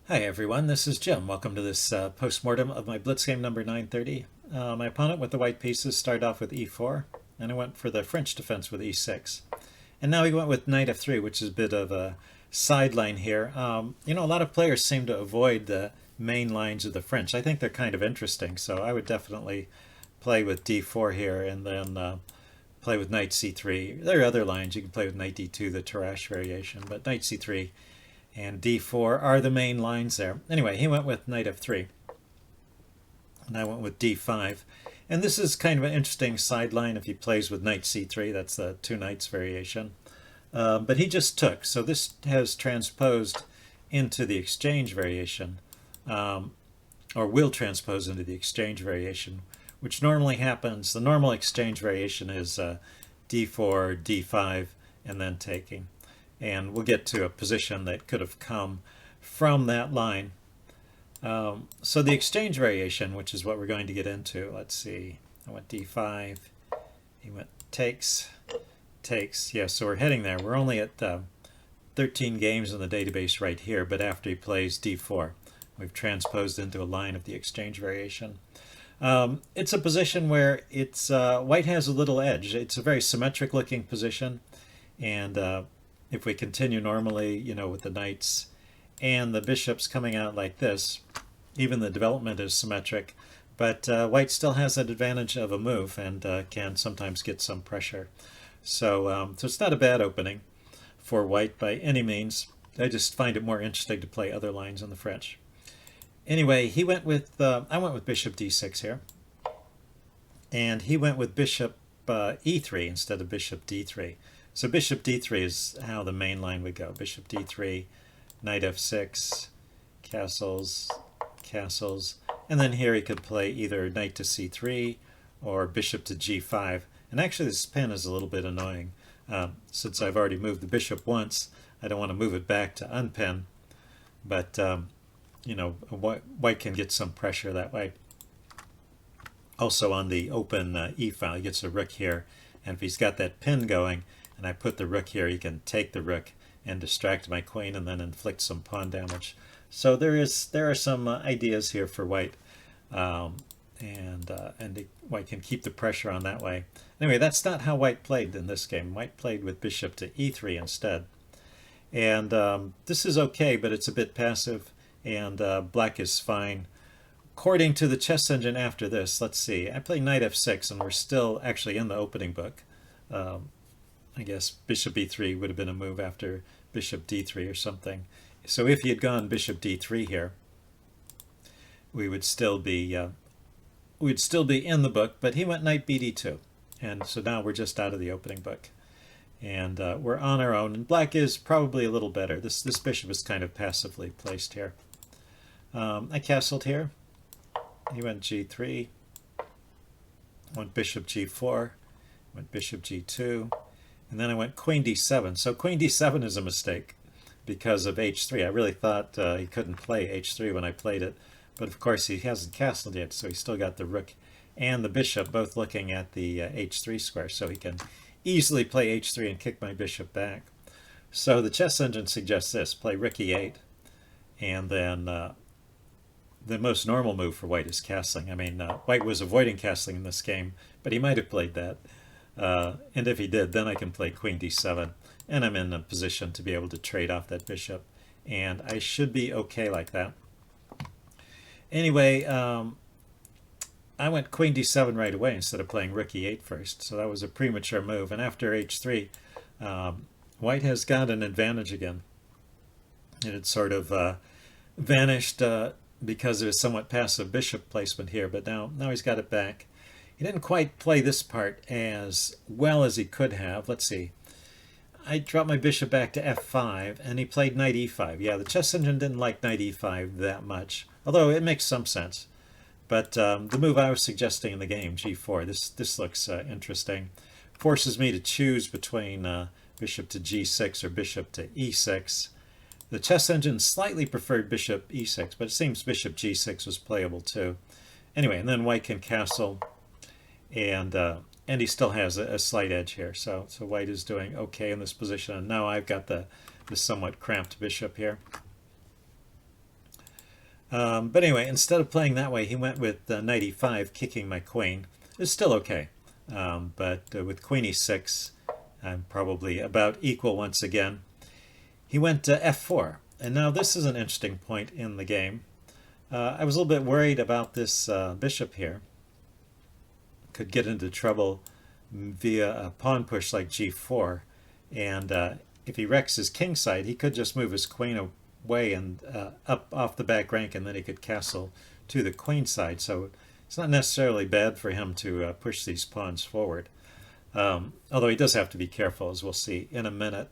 Hi everyone, this is Jim. Welcome to this postmortem of my Blitz game number 930. My opponent with the white pieces started off with e4, and I went for the French defense with e6. And now he went with knight f3, which is a bit of a sideline here. A lot of players seem to avoid the main lines of the French. I think they're kind of interesting, so I would definitely play with d4 here and then play with knight c3. There are other lines. You can play with knight d2, the Tarrasch variation, but knight c3 and d4 are the main lines there. Anyway, he went with knight f3, and I went with d5. And this is kind of an interesting sideline if he plays with knight c3. That's the two knights variation. But he just took, so this has transposed into the exchange variation, or will transpose into the exchange variation, which normally happens. The normal exchange variation is d4, d5, and then taking. And we'll get to a position that could have come from that line. So the exchange variation, which is what we're going to get into, let's see, I went d5, he went takes, takes. Yeah, so we're heading there. We're only at 13 games in the database right here, but after he plays d4, we've transposed into a line of the exchange variation. It's a position where it's white has a little edge. It's a very symmetric looking position, and if we continue normally, with the knights and the bishops coming out like this, even the development is symmetric, but white still has that advantage of a move and can sometimes get some pressure. So it's not a bad opening for white by any means. I just find it more interesting to play other lines in the French. Anyway, he went with I went with bishop d6 here, and he went with bishop e3 instead of bishop d3. So bishop d3 is how the main line would go. Bishop d3, knight f6, castles, castles, and then here he could play either knight to c3 or bishop to g5. And actually this pin is a little bit annoying. Since I've already moved the bishop once, I don't want to move it back to unpin, but white can get some pressure that way. Also on the open e file, he gets a rook here, and if he's got that pin going, and I put the rook here, he can take the rook and distract my queen and then inflict some pawn damage. So there are some ideas here for white, and white can keep the pressure on that way. Anyway, that's not how white played in this game. White played with bishop to e3 instead. And this is okay, but it's a bit passive, and black is fine. According to the chess engine after this, let's see, I play knight f6, and we're still actually in the opening book. I guess bishop e3 would have been a move after bishop d3 or something. So if he had gone bishop d3 here, we would still be in the book. But he went knight bd2, and so now we're just out of the opening book, and we're on our own. And black is probably a little better. This bishop is kind of passively placed here. I castled here. He went g3. Went bishop g4. Went bishop g2. And then I went queen d7. So queen d7 is a mistake because of h3. I really thought he couldn't play h3 when I played it. But of course he hasn't castled yet, so he's still got the rook and the bishop both looking at the h3 square. So he can easily play h3 and kick my bishop back. So the chess engine suggests this. Play rook e8. And then the most normal move for white is castling. I mean, white was avoiding castling in this game, but he might have played that. And if he did, then I can play queen d7, and I'm in a position to be able to trade off that bishop, and I should be okay like that. Anyway, I went queen d7 right away instead of playing rook e8 first, so that was a premature move. And after h3, white has got an advantage again. It had sort of vanished because of his somewhat passive bishop placement here, but now he's got it back. He didn't quite play this part as well as he could have. Let's see. I dropped my bishop back to f5, and he played knight e5. Yeah, the chess engine didn't like knight e5 that much, although it makes some sense. But the move I was suggesting in the game, g4, this looks interesting. Forces me to choose between bishop to g6 or bishop to e6. The chess engine slightly preferred bishop e6, but it seems bishop g6 was playable too. Anyway, and then white can castle, and he still has a slight edge here. So white is doing okay in this position, and now I've got the somewhat cramped bishop here. But anyway, instead of playing that way, he went with knight e5, kicking my queen. It's still okay. But with queen e6, I'm probably about equal once again. He went to f4. And now this is an interesting point in the game. I was a little bit worried about this bishop here. Could get into trouble via a pawn push like g4. And if he wrecks his king side, he could just move his queen away and up off the back rank, and then he could castle to the queen side. So it's not necessarily bad for him to push these pawns forward. Although he does have to be careful, as we'll see in a minute.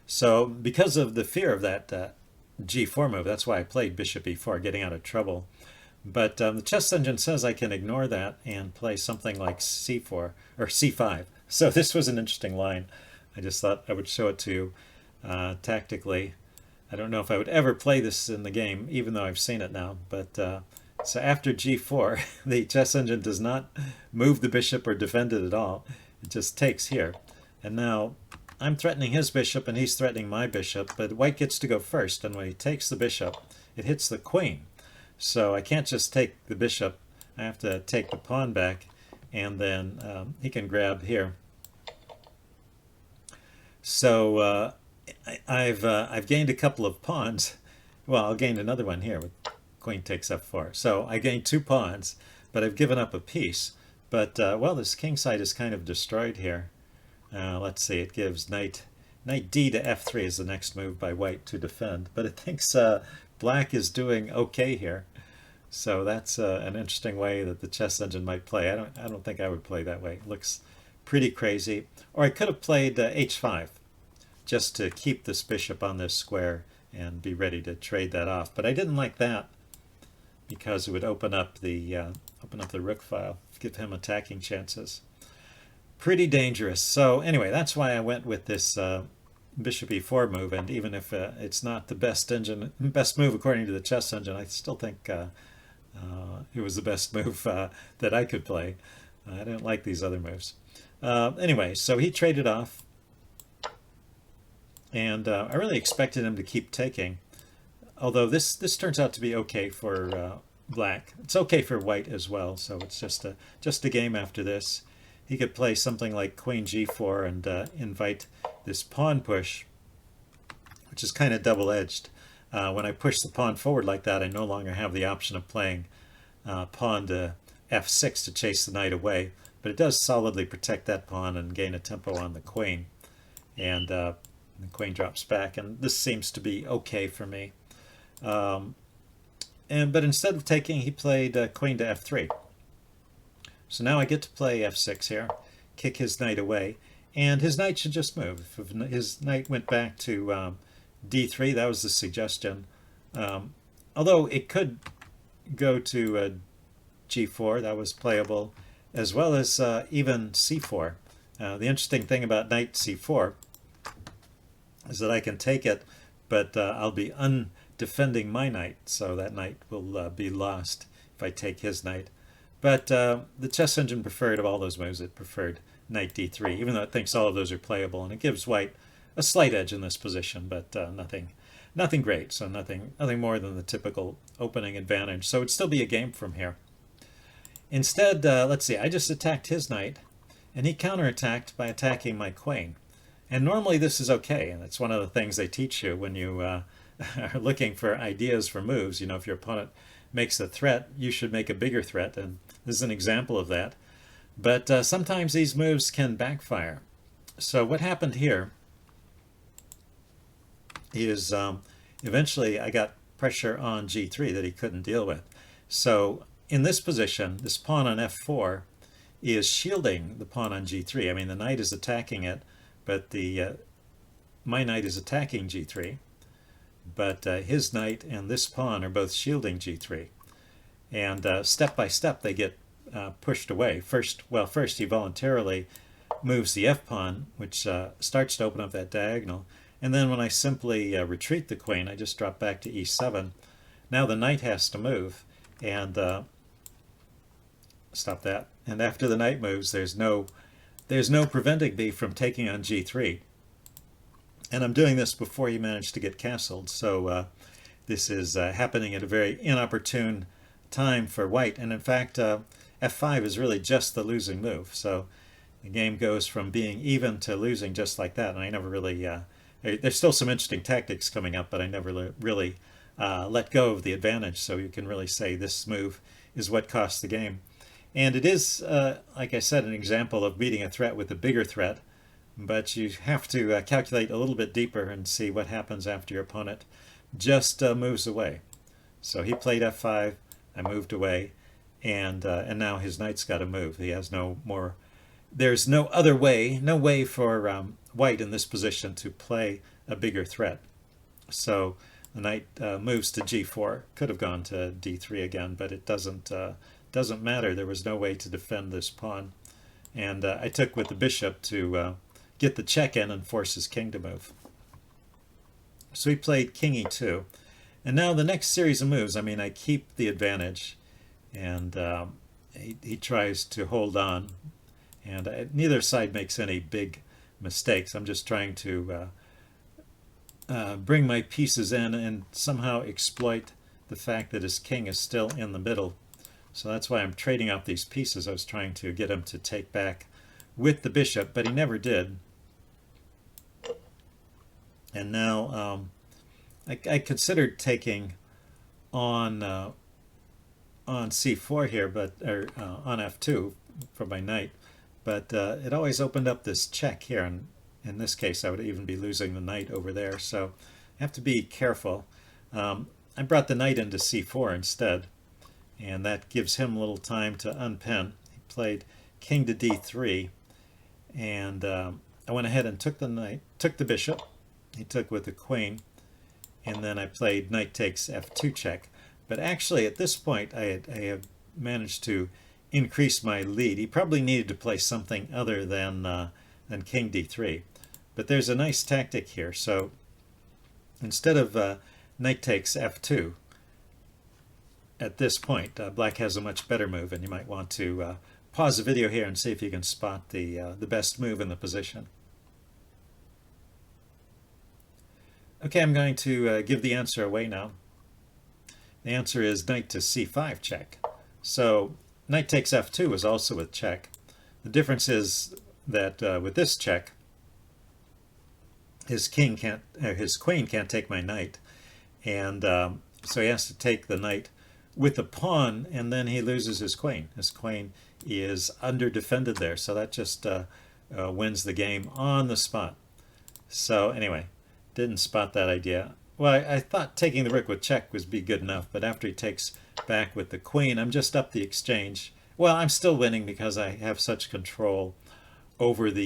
So because of the fear of that g4 move, that's why I played bishop e4, getting out of trouble. But the chess engine says I can ignore that and play something like c4 or c5. So this was an interesting line. I just thought I would show it to you tactically. I don't know if I would ever play this in the game, even though I've seen it now. But so after g4, the chess engine does not move the bishop or defend it at all. It just takes here. And now I'm threatening his bishop and he's threatening my bishop, but white gets to go first, and when he takes the bishop, it hits the queen. So I can't just take the bishop, I have to take the pawn back, and then he can grab here. So I've gained a couple of pawns. Well, I'll gain another one here with queen takes f4. So I gained 2 pawns, but I've given up a piece. But well, this king side is kind of destroyed here. Let's see, it gives knight d to f3 is the next move by white to defend, but it thinks black is doing okay here. So that's an interesting way that the chess engine might play. I don't think I would play that way. It looks pretty crazy. Or I could have played h5 just to keep this bishop on this square and be ready to trade that off. But I didn't like that because it would open up the rook file, give him attacking chances. Pretty dangerous. So anyway, that's why I went with this bishop e4 move, and even if it's not the best move according to the chess engine, I still think it was the best move that I could play. I didn't like these other moves. Anyway, so he traded off, and I really expected him to keep taking, although this turns out to be okay for black. It's okay for white as well, so it's just a game after this. He could play something like queen g4 and invite this pawn push, which is kind of double-edged. When I push the pawn forward like that, I no longer have the option of playing pawn to f6 to chase the knight away, but it does solidly protect that pawn and gain a tempo on the queen. And the queen drops back, and this seems to be okay for me. But instead of taking, he played queen to f3. So now I get to play f6 here, kick his knight away, and his knight should just move. If his knight went back to d3, that was the suggestion. Although it could go to g4, that was playable, as well as even c4. The interesting thing about knight c4 is that I can take it, but I'll be undefending my knight, so that knight will be lost if I take his knight. But the chess engine preferred, of all those moves, it preferred knight d3, even though it thinks all of those are playable, and it gives white a slight edge in this position, but nothing great, so nothing more than the typical opening advantage. So it'd still be a game from here. Instead, let's see, I just attacked his knight, and he counterattacked by attacking my queen. And normally this is okay, and it's one of the things they teach you when you are looking for ideas for moves. You know, if your opponent makes a threat, you should make a bigger threat, and this is an example of that. But sometimes these moves can backfire. So what happened here is eventually I got pressure on g3 that he couldn't deal with. So in this position, this pawn on f4 is shielding the pawn on g3. I mean, the knight is attacking it, but my knight is attacking g3. But his knight and this pawn are both shielding g3. And step by step they get pushed away. First he voluntarily moves the f-pawn, which starts to open up that diagonal. And then when I simply retreat the queen, I just drop back to e7. Now the knight has to move, and stop that. And after the knight moves, there's no preventing me from taking on g3. And I'm doing this before he managed to get castled. So this is happening at a very inopportune time for white. And in fact, f5 is really just the losing move. So the game goes from being even to losing just like that. And I never really, there's still some interesting tactics coming up, but I never really let go of the advantage. So you can really say this move is what cost the game. And it is, like I said, an example of beating a threat with a bigger threat. But you have to calculate a little bit deeper and see what happens after your opponent just moves away. So he played f5, I moved away, and now his knight's got to move. He has no more. There's no other way, no way for white in this position to play a bigger threat. So the knight moves to g4. Could have gone to d3 again, but it doesn't matter. There was no way to defend this pawn, and I took with the bishop to get the check in and force his king to move. So he played king e2. And now the next series of moves, I mean, I keep the advantage, and he tries to hold on. And neither side makes any big mistakes. I'm just trying to bring my pieces in and somehow exploit the fact that his king is still in the middle. So that's why I'm trading off these pieces. I was trying to get him to take back with the bishop, but he never did. And now I considered taking on c4 here, but on f2 for my knight, but it always opened up this check here, and in this case I would even be losing the knight over there, so I have to be careful. I brought the knight into c4 instead, and that gives him a little time to unpin. He played king to d3, and I went ahead and took the knight, took the bishop. He took with the queen, and then I played knight takes f2 check. But actually at this point I have managed to increase my lead. He probably needed to play something other than king d3. But there's a nice tactic here. So instead of knight takes f2, at this point black has a much better move, and you might want to pause the video here and see if you can spot the best move in the position. Okay, I'm going to give the answer away now. The answer is knight to c5 check. So knight takes f2 is also a check. The difference is that with this check, his queen can't take my knight, and so he has to take the knight with the pawn, and then he loses his queen. His queen is under defended there, so that just wins the game on the spot. So anyway, didn't spot that idea. Well, I thought taking the rook with check would be good enough, but after he takes back with the queen, I'm just up the exchange. Well, I'm still winning because I have such control over the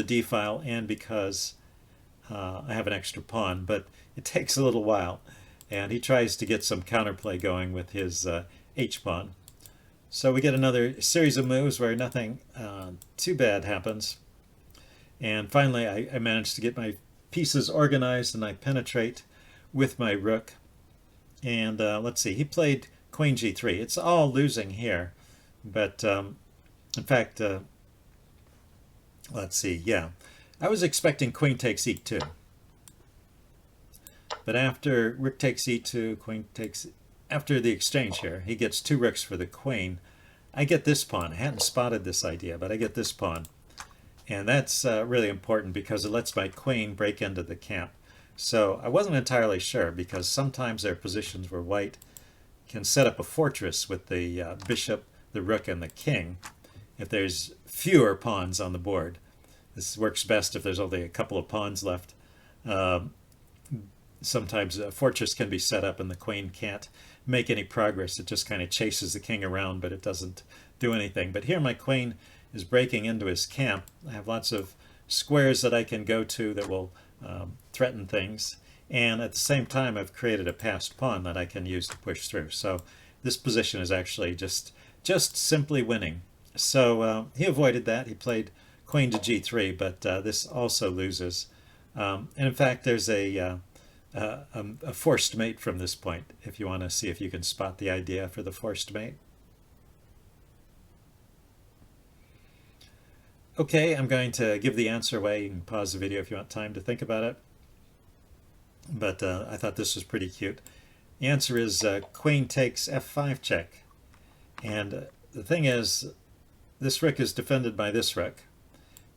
d file, and because I have an extra pawn, but it takes a little while, and he tries to get some counterplay going with his h-pawn. So we get another series of moves where nothing too bad happens, and finally I managed to get my pieces organized, and I penetrate with my rook. And let's see, he played queen g3. It's all losing here, but in fact, let's see, yeah, I was expecting queen takes e2, but after rook takes e2, queen takes, after the exchange here, he gets two rooks for the queen. I get this pawn. I hadn't spotted this idea, but I get this pawn. And that's really important because it lets my queen break into the camp. So I wasn't entirely sure, because sometimes there are positions where white can set up a fortress with the bishop, the rook, and the king if there's fewer pawns on the board. This works best if there's only a couple of pawns left. Sometimes a fortress can be set up and the queen can't make any progress. It just kind of chases the king around, but it doesn't do anything. But here my queen is breaking into his camp. I have lots of squares that I can go to that will threaten things, and at the same time I've created a passed pawn that I can use to push through. So this position is actually just simply winning. So he avoided that. He played queen to g3, but this also loses. And in fact, there's a forced mate from this point, if you want to see if you can spot the idea for the forced mate. Okay, I'm going to give the answer away. You can pause the video if you want time to think about it. but I thought this was pretty cute. The answer is queen takes f5 check. And the thing is, this rook is defended by this rook.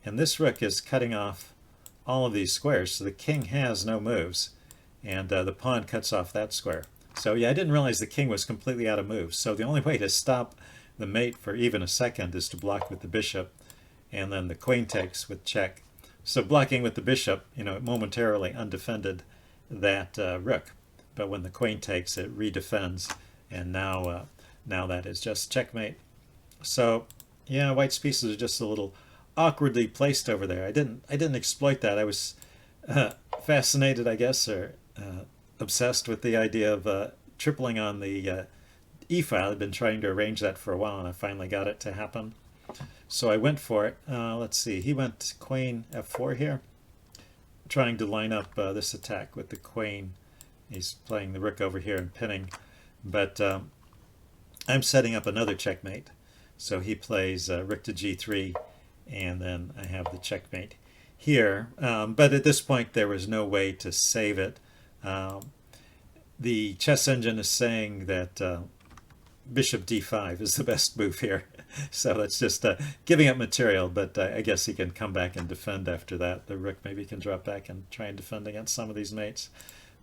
And this rook is cutting off all of these squares, so the king has no moves. And the pawn cuts off that square. So yeah, I didn't realize the king was completely out of moves. So the only way to stop the mate for even a second is to block with the bishop, and then the queen takes with check. So blocking with the bishop, momentarily undefended that rook. But when the queen takes, it redefends, and now that is just checkmate. So yeah, white's pieces are just a little awkwardly placed over there. I didn't exploit that. I was fascinated, I guess, or obsessed with the idea of tripling on the e file. I've been trying to arrange that for a while, and I finally got it to happen. So I went for it. Let's see. He went queen f4 here, trying to line up this attack with the queen. He's playing the rook over here and pinning, but I'm setting up another checkmate. So he plays rook to g3, and then I have the checkmate here. But at this point, there was no way to save it. The chess engine is saying that bishop d5 is the best move here. So that's just giving up material, but I guess he can come back and defend after that. The rook maybe can drop back and try and defend against some of these mates.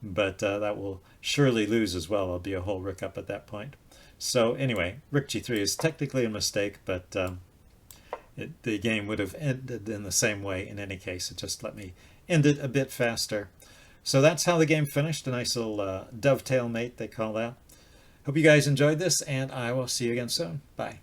But that will surely lose as well. I'll be a whole rook up at that point. So anyway, rook g3 is technically a mistake, but the game would have ended in the same way in any case. It just let me end it a bit faster. So that's how the game finished. A nice little dovetail mate, they call that. Hope you guys enjoyed this, and I will see you again soon. Bye.